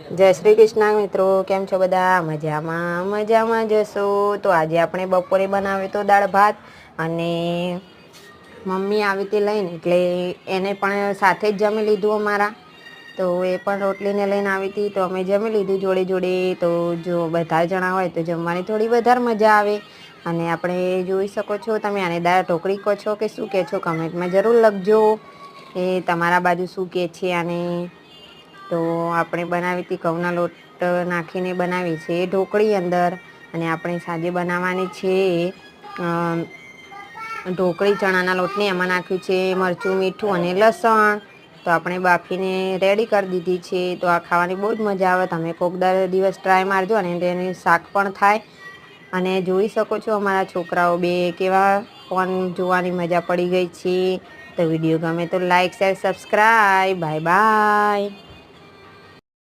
जय श्री कृष्ण मित्रों, केम छो बधा? मजामां मजामां जशो। तो आज આપણે બપોરે બનાવ્યો તો દાળ ભાત અને મમ્મી આવી હતી લઈને એટલે એને પણ સાથે જ જમી લીધું અમારા। તો એ પણ રોટલીને લઈને આવી હતી તો અમે જમી લીધું જોડે જોડે। તો જો બધા જણા હોય તો જમવાની થોડી વધારે મજા આવે। અને આપણે જોઈ શકો છો, તમે આને દાળ ઢોકળી કહો છો કે શું કહે છો કમેન્ટમાં જરૂર લખજો એ તમારા બાજુ શું કહે છે આને। તો આપણે બનાવી હતી ઘઉંના લોટ નાખીને બનાવી છે ઢોકળી અંદર, અને આપણે સાંજે બનાવવાની છે ઢોકળી ચણાના લોટને એમાં નાખ્યું છે મરચું, મીઠું અને લસણ। તો આપણે બાફીને રેડી કરી દીધી છે। તો આ ખાવાની બહુ જ મજા આવે, તમે કોઈક દિવસ ટ્રાય મારજો અને તેની શાક પણ થાય। અને જોઈ શકો છો અમારા છોકરાઓ બે કેવા ફોન જોવાની મજા પડી ગઈ છે। તો વિડીયો ગમે તો like, share, subscribe, bye bye.